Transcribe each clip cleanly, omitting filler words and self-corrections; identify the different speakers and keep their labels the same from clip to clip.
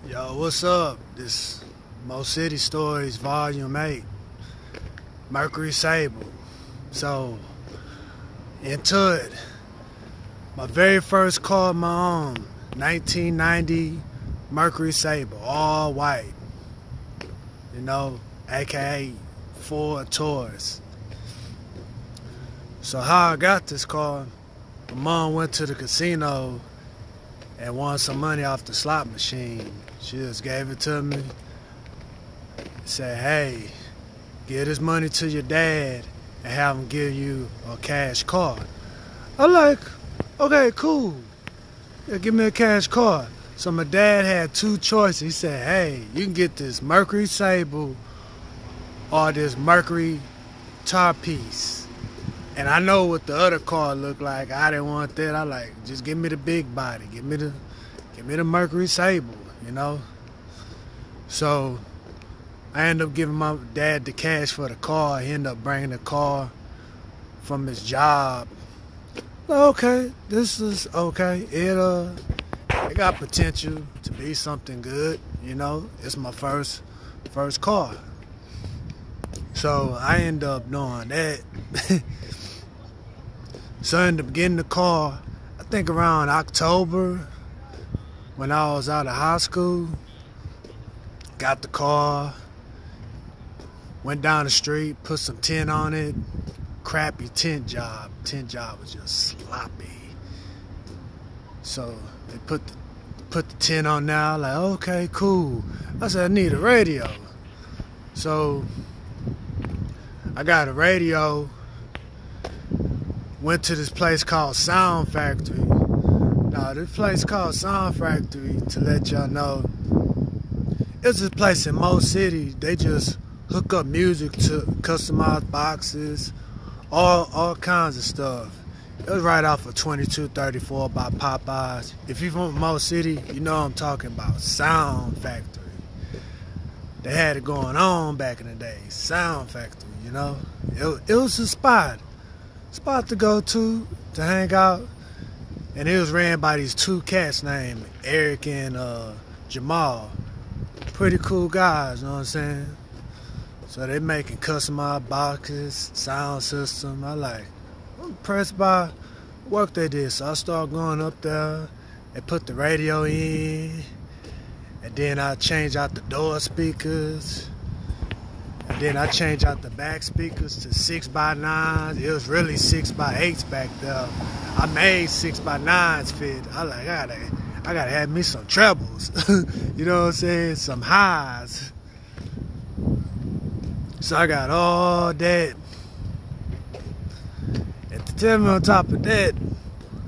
Speaker 1: Yo, what's up? This Mo City Stories Volume 8, Mercury Sable. So, into it. My very first car of my own, 1990 Mercury Sable, all white. You know, aka Ford Taurus. So how I got this car, my mom went to the casino and won some money off the slot machine. She just gave it to me. Said, hey, give this money to your dad and have him give you a cash card. I'm like, okay, cool. Yeah, give me a cash card. So my dad had two choices. He said, hey, you can get this Mercury Sable or this Mercury Tarpiece. And I know what the other car looked like. I didn't want that. I like, just give me the big body. Give me the Mercury Sable, you know? So I ended up giving my dad the cash for the car. He ended up bringing the car from his job. Okay, this is okay. It got potential to be something good, you know? It's my first car. So I ended up doing that. So I ended up getting the car, I think around October, when I was out of high school. Got the car, went down the street, put some tint on it. Crappy tint job. Tint job was just sloppy. So they put the tint on now, like, okay, cool. I said, I need a radio. So I got a radio. Went to this place called Sound Factory. Now, this place called Sound Factory, to let y'all know, it's this place in Mo City. They just hook up music to customized boxes, all kinds of stuff. It was right off of 2234 by Popeyes. If you're from Mo City, you know what I'm talking about. Sound Factory. They had it going on back in the day. Sound Factory, you know. It was a spot to go to hang out. And it was ran by these two cats named Eric and Jamal. Pretty cool guys, you know what I'm saying? So they making customized boxes, sound system. I'm impressed by the work they did. So I started going up there and put the radio in. And then I changed out the door speakers. And then I changed out the back speakers to 6x9s. It was really 6x8s back there. I made 6x9s fit. I gotta have me some trebles. You know what I'm saying? Some highs. So I got all that. And to tell me on top of that,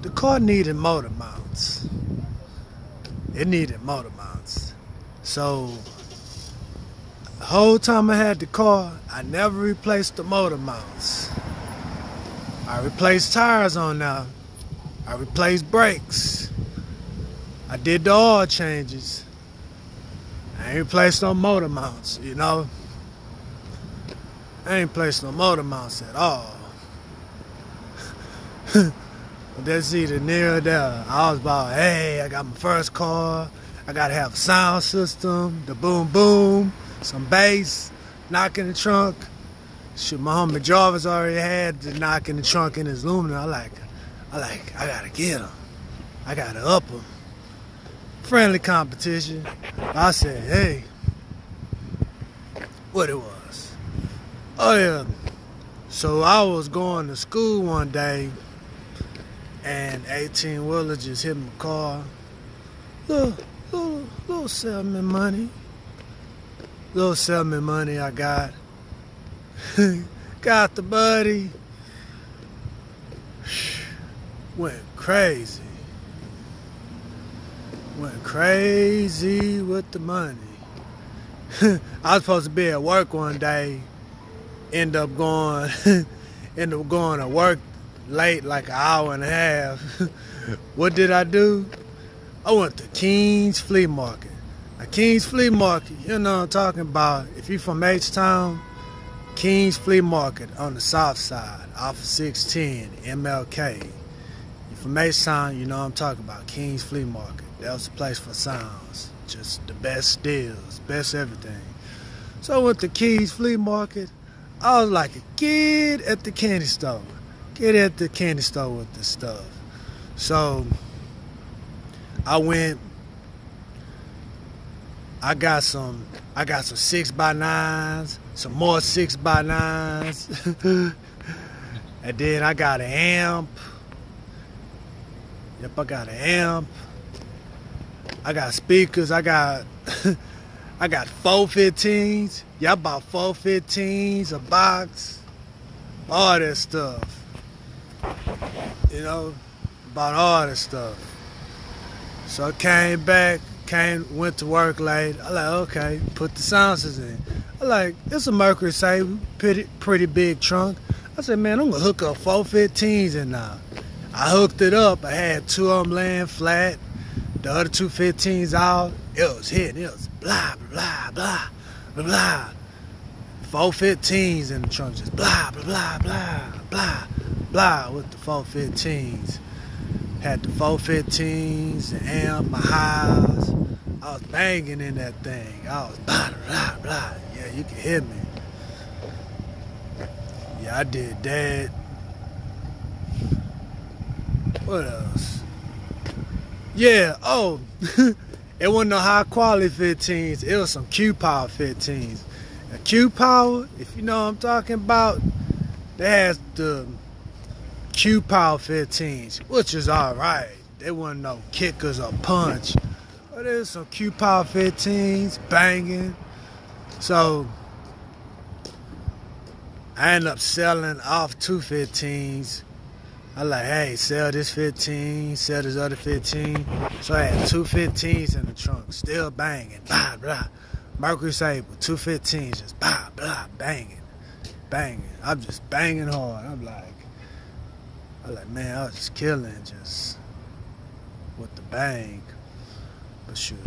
Speaker 1: the car needed motor mounts. It needed motor mounts. So the whole time I had the car, I never replaced the motor mounts. I replaced tires on there. I replaced brakes. I did the oil changes. I ain't replaced no motor mounts, you know. I ain't placed no motor mounts at all. But that's either near or there. I was about, hey, I got my first car. I gotta have a sound system, the boom boom, some bass, knock in the trunk. Shit, my homie Jarvis already had the knock in the trunk in his Lumina. I gotta get him. I gotta up him. Friendly competition. I said, hey, what it was. Oh yeah. So I was going to school one day and 18-wheeler just hit my car. Little settlement money. Little settlement money I got. Got the buddy. Went crazy. Went crazy with the money. I was supposed to be at work one day. End up going to work late, like an hour and a half. What did I do? I went to King's Flea Market. Now, King's Flea Market, you know what I'm talking about. If you're from H-Town, King's Flea Market on the south side, off of 610, MLK. You're from H-Town, you know what I'm talking about. King's Flea Market. That was the place for sounds. just the best deals, best everything. So I went to Keys Flea Market. I was like a kid at the candy store. Kid at the candy store with the stuff. So I went, I got some 6x9s, some more 6x9s. And then I got an amp. Yep, I got an amp. I got speakers. I got 415s. Yeah, I bought 415s, a box, all that stuff. You know, bought all that stuff. So I came back, went to work late. I like, okay, put the silencers in. I like, it's a Mercury Sable, pretty big trunk. I said, man, I'm gonna hook up 415s in now. I hooked it up. I had 2 of them laying flat. The other 2 15s out. It was hitting. It was blah, blah, blah, blah, blah. 4 15s in the trunk. Just blah, blah, blah, blah, blah, blah with the 4 15s. Had the 4 15s, the amp, my highs. I was banging in that thing. I was blah, blah, blah. Yeah, you can hear me. Yeah, I did that. What else? Yeah, oh, it wasn't no high quality 15s. It was some Q-Power 15s. And Q-Power, if you know what I'm talking about, they has the Q-Power 15s, which is alright. They wasn't no kickers or punch. But there's some Q-Power 15s banging. So I ended up selling off 2 15s. I like, hey, sell this 15, sell this other 15. So I had 2 15s in the trunk, still banging, blah, blah. Mercury Sable, 2 15s, just blah, blah, banging, banging. I'm just banging hard. I'm like, man, I was just killing just with the bang. But shoot,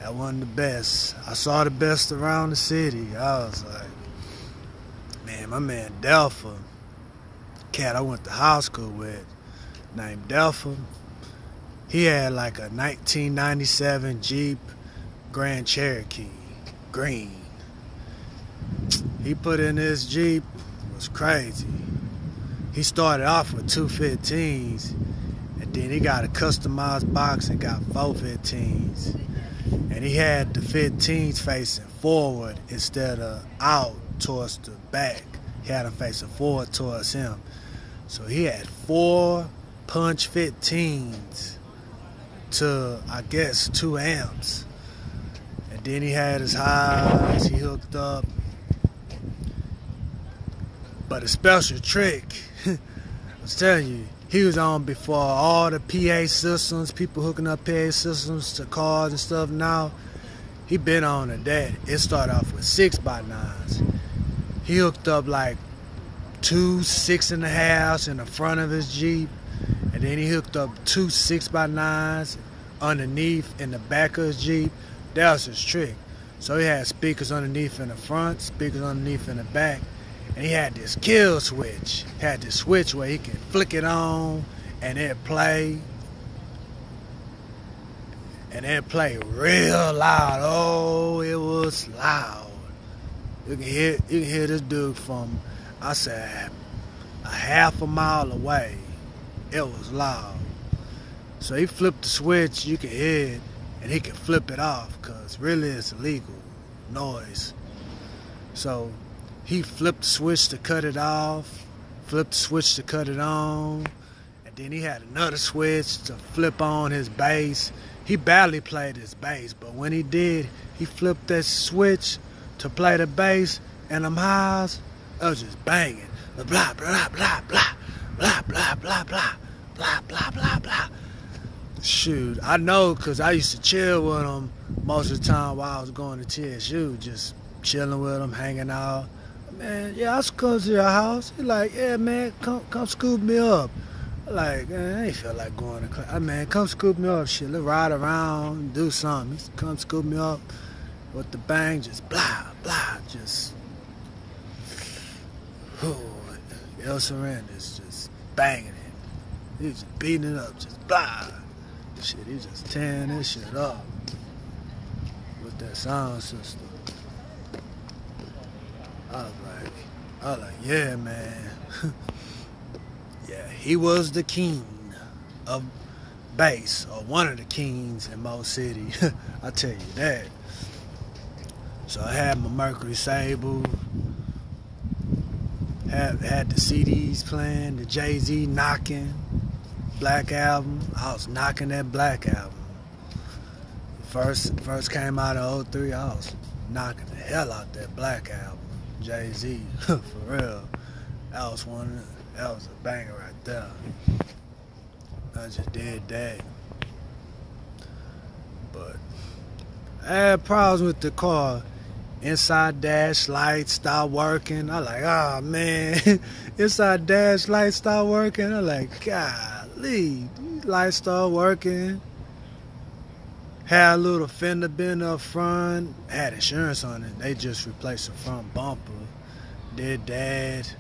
Speaker 1: that wasn't the best. I saw the best around the city. I was like, man, my man Delpha, cat I went to high school with, named Delpha, he had like a 1997 Jeep Grand Cherokee, green. He put in this Jeep, it was crazy. He started off with 2 15s, and then he got a customized box and got 4 15s. And he had the 15s facing forward instead of out towards the back. He had them facing forward towards him. So he had 4 punch 15s to, I guess, 2 amps. And then he had his highs, he hooked up. But a special trick, I was telling you, he was on before all the PA systems, people hooking up PA systems to cars and stuff now. He been on to that. It started off with 6x9s. He hooked up like 2 6.5s in the front of his Jeep, and then he hooked up 2 6x9s underneath in the back of his Jeep. That was his trick. So he had speakers underneath in the front, speakers underneath in the back, and he had this kill switch. He had this switch where he can flick it on and it play. And it played real loud. Oh, it was loud. You can hear this dude from, I said, a half a mile away. It was loud. So he flipped the switch, you can hear it, and he can flip it off, because really it's illegal noise. So he flipped the switch to cut it off, flipped the switch to cut it on, and then he had another switch to flip on his bass. He barely played his bass, but when he did, he flipped that switch to play the bass, and them highs, it was just banging. Blah, blah, blah, blah, blah, blah, blah, blah, blah, blah, blah, blah, blah. Shoot, I know, because I used to chill with him most of the time while I was going to TSU, just chilling with him, hanging out. Man, yeah, I come to your house. He like, yeah, man, come scoop me up. I'm like, man, I ain't feel like going to class. Man, come scoop me up, shit. Let's ride around, do something. He come scoop me up with the bang, just blah, blah, just, El Surrender's just banging it. He was just beating it up, just blah. Shit, he just tearing this shit up. with that sound system. I was like, yeah, man. Yeah, he was the king of bass, or one of the kings in Mo City. I tell you that. So I had my Mercury Sable, had the CDs playing, the Jay-Z knocking, Black Album. I was knocking that Black Album. First came out of 03, I was knocking the hell out that Black Album, Jay-Z, for real. That was a banger right there. I just did that. But I had problems with the car. Inside dash lights stopped working. I like, oh man, inside dash lights stopped working. I like, golly, these lights start working. Had a little fender bend up front. Had insurance on it. They just replaced the front bumper. Did that.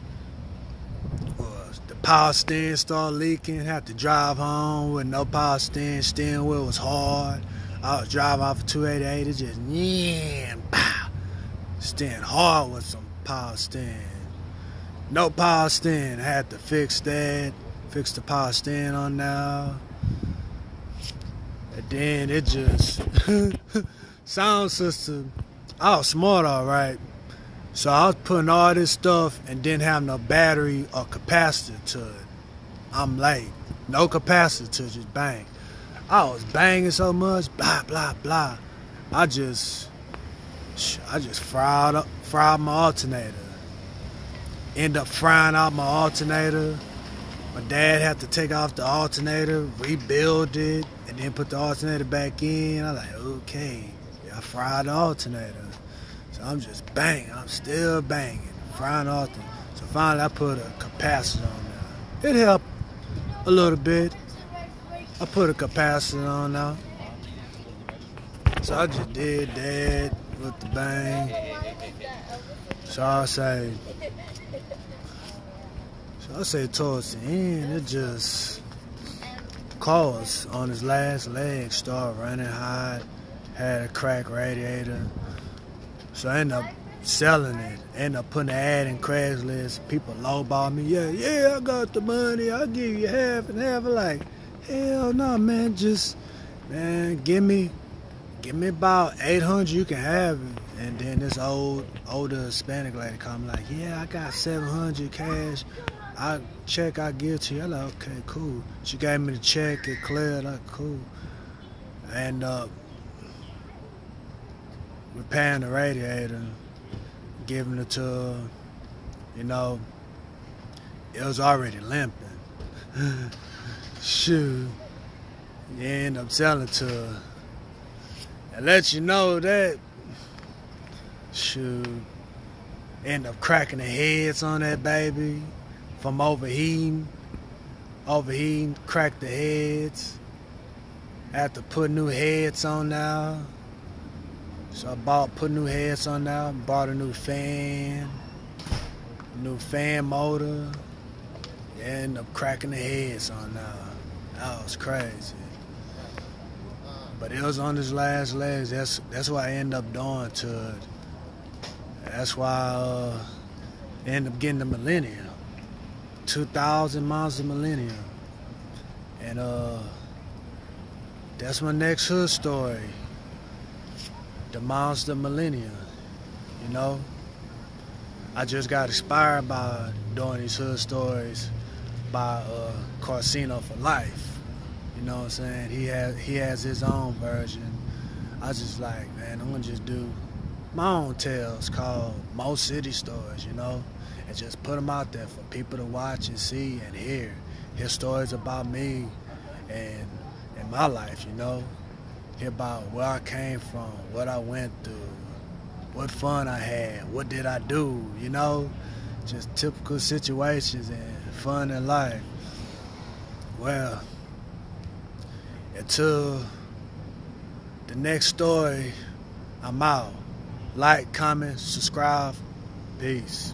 Speaker 1: The power steering started leaking. Had to drive home with no power steering. Steering wheel was hard. I was driving off of 288. It just, pow. Steering hard with some power steering. No power steering. I had to fix that. Fix the power steering on now. And then it just sound system. I was smart, all right. So I was putting all this stuff and didn't have no battery or capacitor to it. I'm late. No capacitor to just bang. I was banging so much, blah blah blah. I just fried my alternator. End up frying out my alternator. My dad had to take off the alternator, rebuild it, and then put the alternator back in. I'm like, okay, yeah, I fried the alternator. So I'm just banging. I'm still banging, frying the alternator. So finally I put a capacitor on there. It helped a little bit. I put a capacitor on now. So I just did that with the bang. So I say towards the end, it just caused on his last leg, started running hot, had a cracked radiator. So I ended up selling it, ended up putting an ad in Craigslist. People lowball me, yeah, I got the money, I'll give you half and half. I'm like, hell no, man, give me about 800, you can have it. And then this older Hispanic lady come like, yeah, I got 700 cash. I give to you. I'm like, okay, cool. She gave me the check, it cleared, like, cool. And repairing the radiator, giving it to her, it was already limping. Shoot. You end up selling to her. And let you know that, shoot, end up cracking the heads on that baby from overheating, cracked the heads. Had to put new heads on now. So I put new heads on now, bought a new fan motor. End up cracking the heads on now. That was crazy. But it was on his last legs. That's what I ended up doing to it. That's why I ended up getting the Millennium. 2,000 miles of Millennium. And that's my next hood story. The Monster Millennium. I just got inspired by doing these hood stories by Carsino for Life. You know what I'm saying? He has his own version. I was just like, man, I'm gonna just do my own tales called Mo City Stories, and just put them out there for people to watch and see and hear stories about me and my life, hear about where I came from, what I went through, what fun I had, what did I do, just typical situations and fun in life. Well, until the next story, I'm out. Like, comment, subscribe. Peace.